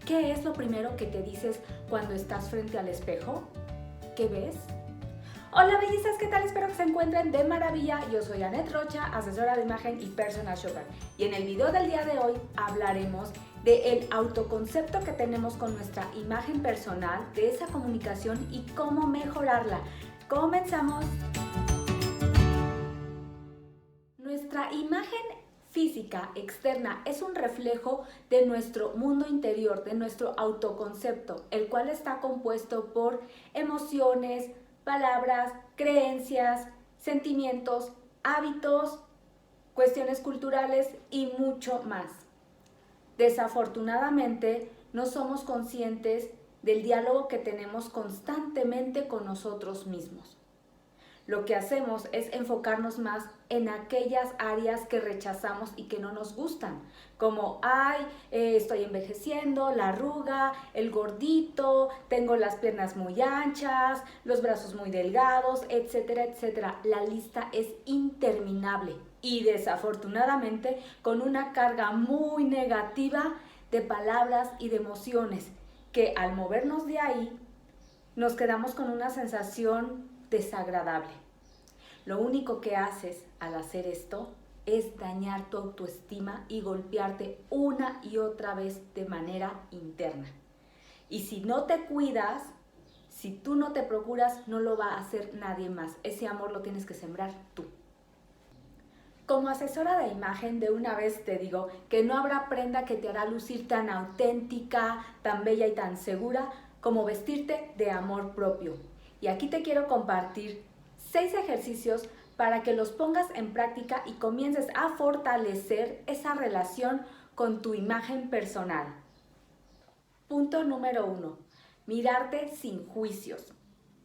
¿Qué es lo primero que te dices cuando estás frente al espejo? ¿Qué ves? Hola bellezas, ¿qué tal? Espero que se encuentren de maravilla. Yo soy Annette Rocha, asesora de imagen y personal shopper. Y en el video del día de hoy hablaremos del autoconcepto que tenemos con nuestra imagen personal, de esa comunicación y cómo mejorarla. ¡Comenzamos! Nuestra imagen física externa es un reflejo de nuestro mundo interior, de nuestro autoconcepto, el cual está compuesto por emociones, palabras, creencias, sentimientos, hábitos, cuestiones culturales y mucho más. Desafortunadamente, no somos conscientes del diálogo que tenemos constantemente con nosotros mismos. Lo que hacemos es enfocarnos más en aquellas áreas que rechazamos y que no nos gustan, como, estoy envejeciendo, la arruga, el gordito, tengo las piernas muy anchas, los brazos muy delgados, etcétera, etcétera. La lista es interminable y desafortunadamente con una carga muy negativa de palabras y de emociones que al movernos de ahí nos quedamos con una sensación desagradable. Lo único que haces al hacer esto es dañar tu autoestima y golpearte una y otra vez de manera interna. Y si no te cuidas, si tú no te procuras, no lo va a hacer nadie más. Ese amor lo tienes que sembrar tú. Como asesora de imagen, de una vez te digo que no habrá prenda que te hará lucir tan auténtica, tan bella y tan segura como vestirte de amor propio. Y aquí te quiero compartir 6 ejercicios para que los pongas en práctica y comiences a fortalecer esa relación con tu imagen personal. Punto número 1. Mirarte sin juicios.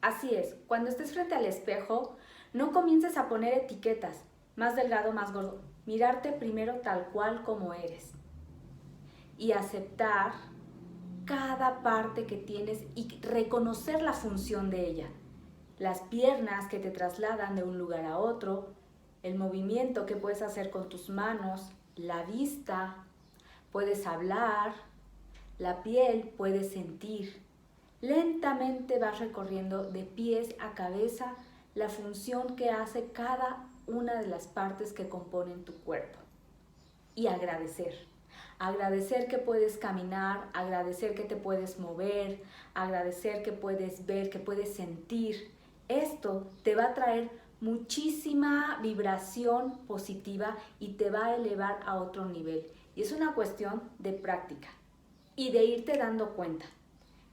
Así es, cuando estés frente al espejo, no comiences a poner etiquetas, más delgado, más gordo. Mirarte primero tal cual como eres. Y aceptar cada parte que tienes y reconocer la función de ella. Las piernas que te trasladan de un lugar a otro, el movimiento que puedes hacer con tus manos, la vista, puedes hablar, la piel puedes sentir. Lentamente vas recorriendo de pies a cabeza la función que hace cada una de las partes que componen tu cuerpo. Y agradecer. Agradecer que puedes caminar, agradecer que te puedes mover, agradecer que puedes ver, que puedes sentir. Esto te va a traer muchísima vibración positiva y te va a elevar a otro nivel. Y es una cuestión de práctica y de irte dando cuenta.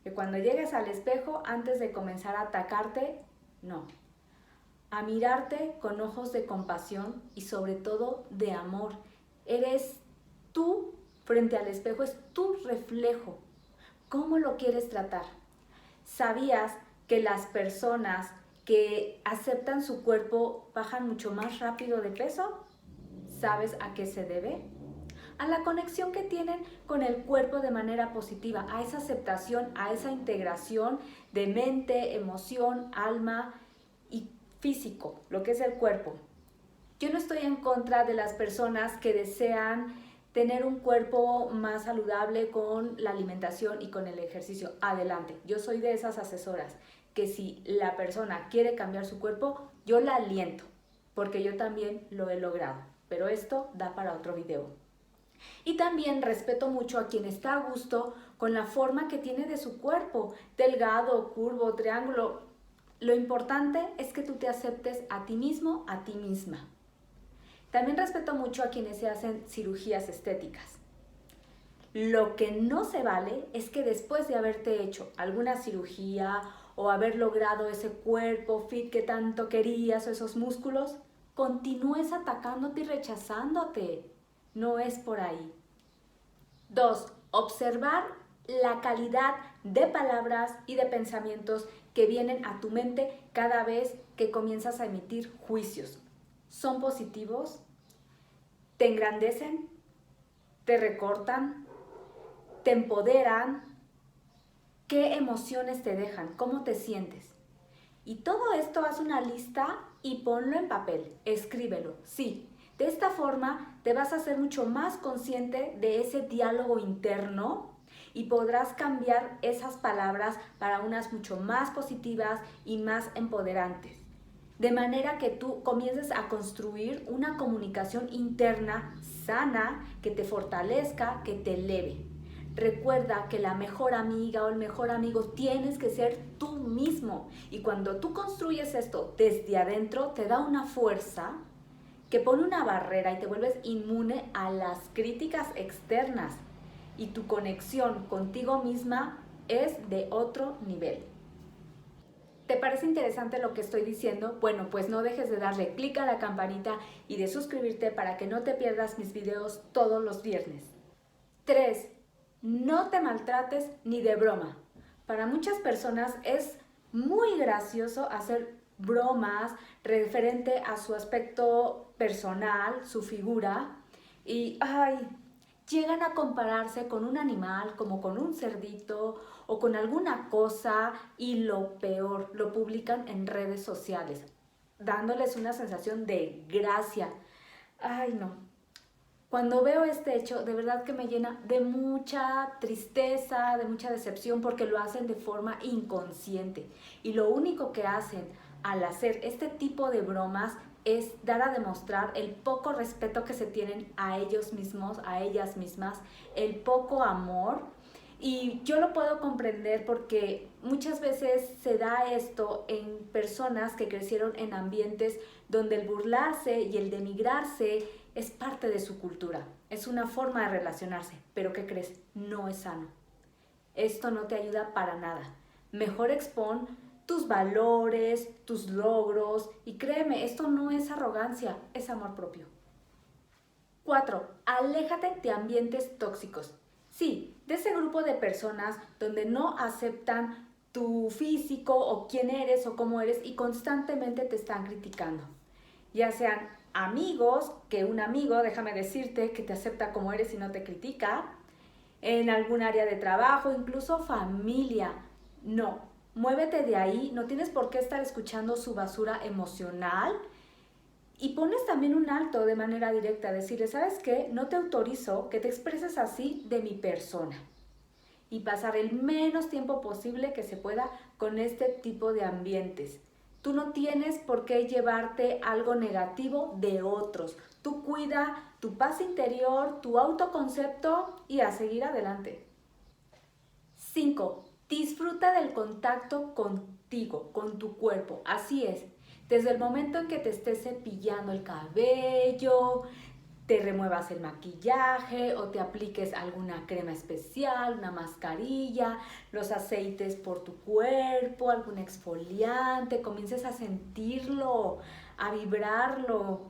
Que cuando llegues al espejo, antes de comenzar a atacarte, no. A mirarte con ojos de compasión y sobre todo de amor. Eres tú frente al espejo, es tu reflejo. ¿Cómo lo quieres tratar? ¿Sabías que las personas que aceptan su cuerpo bajan mucho más rápido de peso? ¿Sabes a qué se debe? A la conexión que tienen con el cuerpo de manera positiva, a esa aceptación, a esa integración de mente, emoción, alma y físico, lo que es el cuerpo. Yo no estoy en contra de las personas que desean tener un cuerpo más saludable con la alimentación y con el ejercicio. Adelante, yo soy de esas asesoras que si la persona quiere cambiar su cuerpo, yo la aliento, porque yo también lo he logrado. Pero esto da para otro video. Y también respeto mucho a quien está a gusto con la forma que tiene de su cuerpo, delgado, curvo, triángulo. Lo importante es que tú te aceptes a ti mismo, a ti misma. También respeto mucho a quienes se hacen cirugías estéticas. Lo que no se vale es que después de haberte hecho alguna cirugía o haber logrado ese cuerpo fit que tanto querías o esos músculos, continúes atacándote y rechazándote. No es por ahí. 2. Observar la calidad de palabras y de pensamientos que vienen a tu mente cada vez que comienzas a emitir juicios. ¿Son positivos? ¿Te engrandecen? ¿Te recortan? ¿Te empoderan? ¿Qué emociones te dejan? ¿Cómo te sientes? Y todo esto haz una lista y ponlo en papel, escríbelo, sí. De esta forma te vas a hacer mucho más consciente de ese diálogo interno y podrás cambiar esas palabras para unas mucho más positivas y más empoderantes. De manera que tú comiences a construir una comunicación interna sana que te fortalezca, que te eleve. Recuerda que la mejor amiga o el mejor amigo tienes que ser tú mismo. Y cuando tú construyes esto desde adentro, te da una fuerza que pone una barrera y te vuelves inmune a las críticas externas. Y tu conexión contigo misma es de otro nivel. ¿Te parece interesante lo que estoy diciendo? Bueno, pues no dejes de darle clic a la campanita y de suscribirte para que no te pierdas mis videos todos los viernes. 3. No te maltrates ni de broma. Para muchas personas es muy gracioso hacer bromas referente a su aspecto personal, su figura, y llegan a compararse con un animal, como con un cerdito o con alguna cosa, y lo peor, lo publican en redes sociales, dándoles una sensación de gracia. Ay, no. Cuando veo este hecho, de verdad que me llena de mucha tristeza, de mucha decepción, porque lo hacen de forma inconsciente. Y lo único que hacen al hacer este tipo de bromas es dar a demostrar el poco respeto que se tienen a ellos mismos, a ellas mismas, el poco amor. Y yo lo puedo comprender porque muchas veces se da esto en personas que crecieron en ambientes donde el burlarse y el denigrarse es parte de su cultura, es una forma de relacionarse, pero ¿qué crees? No es sano. Esto no te ayuda para nada. Mejor expon tus valores, tus logros, y créeme, esto no es arrogancia, es amor propio. 4. Aléjate de ambientes tóxicos. Sí, de ese grupo de personas donde no aceptan tu físico o quién eres o cómo eres y constantemente te están criticando. Ya sean amigos, que un amigo, déjame decirte, que te acepta como eres y no te critica, en algún área de trabajo, incluso familia. No, muévete de ahí, no tienes por qué estar escuchando su basura emocional. Y pones también un alto de manera directa, decirle, ¿sabes qué? No te autorizo que te expreses así de mi persona. Y pasar el menos tiempo posible que se pueda con este tipo de ambientes. Tú no tienes por qué llevarte algo negativo de otros. Tú cuida tu paz interior, tu autoconcepto y a seguir adelante. 5. Disfruta del contacto contigo, con tu cuerpo. Así es. Desde el momento en que te estés cepillando el cabello, te remuevas el maquillaje o te apliques alguna crema especial, una mascarilla, los aceites por tu cuerpo, algún exfoliante, comiences a sentirlo, a vibrarlo.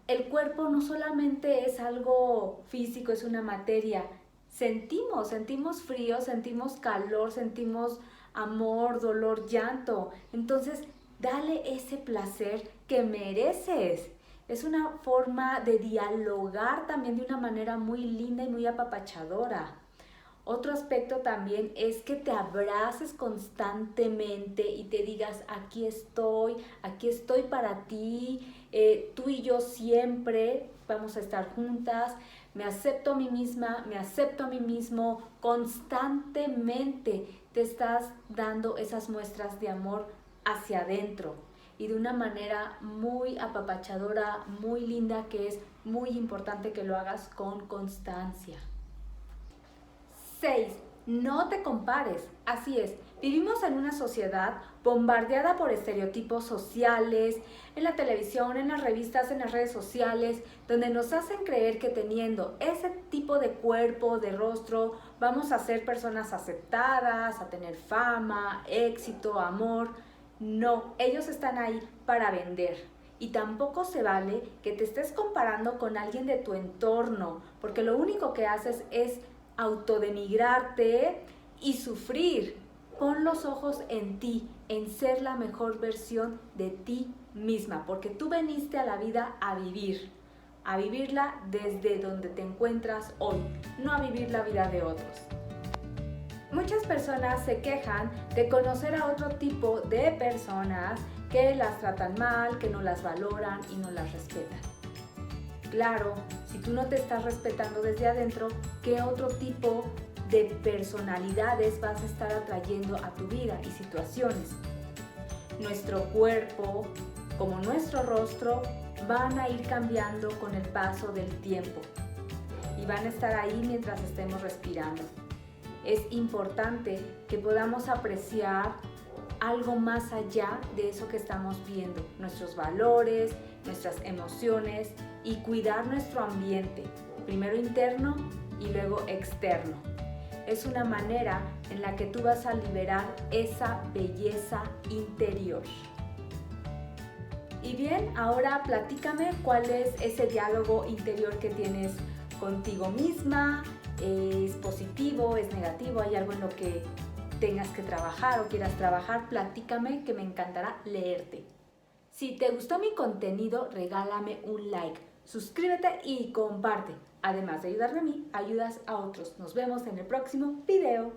El cuerpo no solamente es algo físico, es una materia. Sentimos frío, sentimos calor, sentimos amor, dolor, llanto. Entonces, dale ese placer que mereces. Es una forma de dialogar también de una manera muy linda y muy apapachadora. Otro aspecto también es que te abraces constantemente y te digas, aquí estoy para ti, tú y yo siempre vamos a estar juntas, me acepto a mí misma, me acepto a mí mismo. Constantemente te estás dando esas muestras de amor hacia adentro y de una manera muy apapachadora, muy linda, que es muy importante que lo hagas con constancia. 6. No te compares. Así es, vivimos en una sociedad bombardeada por estereotipos sociales, en la televisión, en las revistas, en las redes sociales, donde nos hacen creer que teniendo ese tipo de cuerpo, de rostro, vamos a ser personas aceptadas, a tener fama, éxito, amor. No, ellos están ahí para vender. Y tampoco se vale que te estés comparando con alguien de tu entorno, porque lo único que haces es autodenigrarte y sufrir. Pon los ojos en ti, en ser la mejor versión de ti misma, porque tú viniste a la vida a vivirla desde donde te encuentras hoy, no a vivir la vida de otros. Muchas personas se quejan de conocer a otro tipo de personas que las tratan mal, que no las valoran y no las respetan. Claro, si tú no te estás respetando desde adentro, ¿qué otro tipo de personalidades vas a estar atrayendo a tu vida y situaciones. Nuestro cuerpo, como nuestro rostro, van a ir cambiando con el paso del tiempo y van a estar ahí mientras estemos respirando. Es importante que podamos apreciar algo más allá de eso que estamos viendo, nuestros valores, nuestras emociones y cuidar nuestro ambiente, primero interno y luego externo. Es una manera en la que tú vas a liberar esa belleza interior. Y bien, ahora platícame cuál es ese diálogo interior que tienes contigo misma. ¿Es positivo? ¿Es negativo? ¿Hay algo en lo que tengas que trabajar o quieras trabajar? Platícame, que me encantará leerte. Si te gustó mi contenido, regálame un like, suscríbete y comparte. Además de ayudarme a mí, ayudas a otros. Nos vemos en el próximo video.